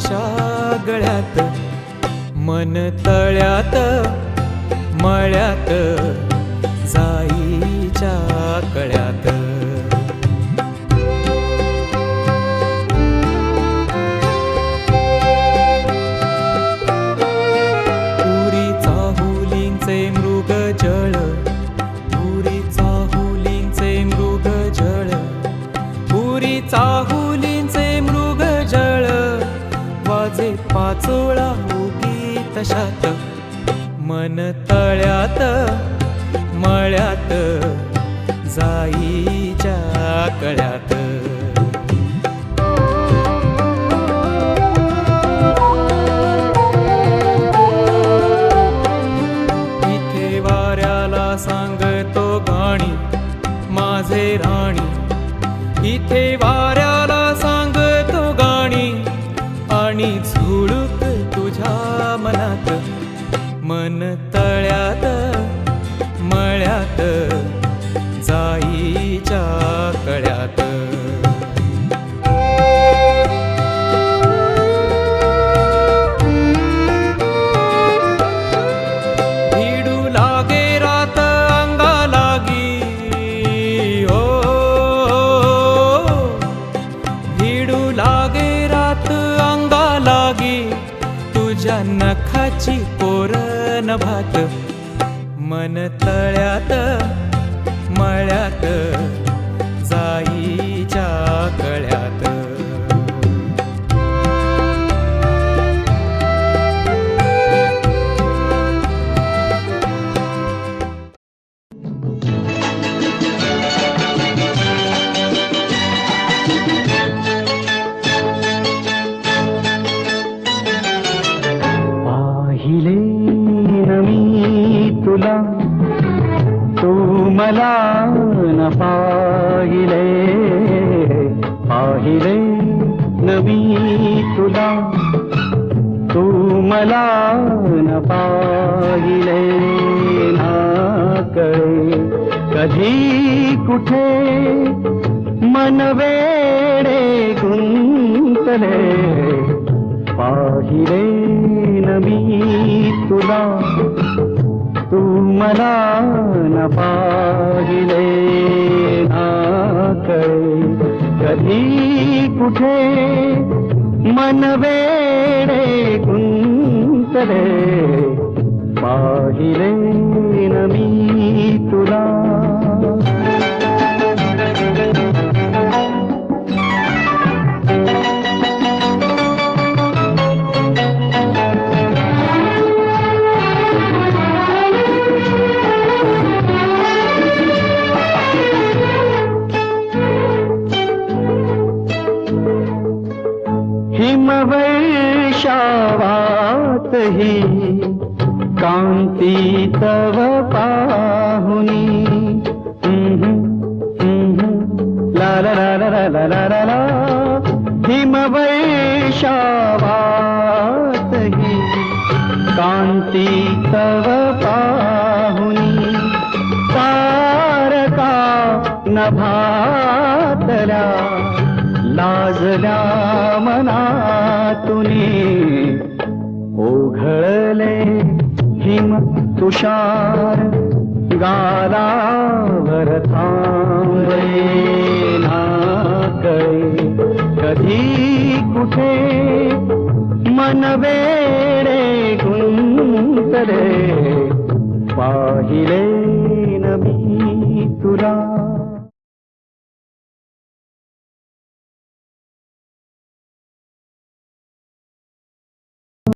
तुझ्या गळ्यात, मन तळ्यात मळ्यात जाईच्या कळ्यात. पुरी चाहुलींचे मृग जळ, पुरी चाहुलींचे मृग जळ, पुरी चाहुलींचे मृग जळ, वाजे पाचोळा उगी तशात, मन तळ्यात मळ्यात जाईच्या कळ्यात. इथे वाऱ्याला सांगतो गाणी माझे राणी, इथे वाऱ्याला सांगतो गाणी, आणि झुळूक तुझ्या मनात, मन तळ्यात मळ्यात जाईच्या कळ्यात. भिडू लागे रात अंगा लागी, ओ भिडू लागे रात अंगा लागी, तुझ्या नखाची कोरन भात, मन तळ्यात मळ्यात जाईच्या कळ्यात. पाहिले न मी तुला, तू मला न पाहिले, पाहिले न मी तुला, तू मला न पाहिले, ना कळे कधी कुठे मन वेडे गुंतले, पाहिले न मी तुला, तू मला न पाहिले, ना कळे कधी कुठे मन वेडे गुंतले, पाहिले न मी तुला. हिमवर्षावात ही कांती तव पाहुनी, ला ला ला ला ला ला ला ला. हिमवर्षावात ही कांती तव पाहुनी, तारका नभातल्या लाजल्या मनातुनी, ओघळले हिम तुषार गालावर थांबले, ना कळे कधी कुठे मन वेडे गुंतले, पाहिले न मी तुला.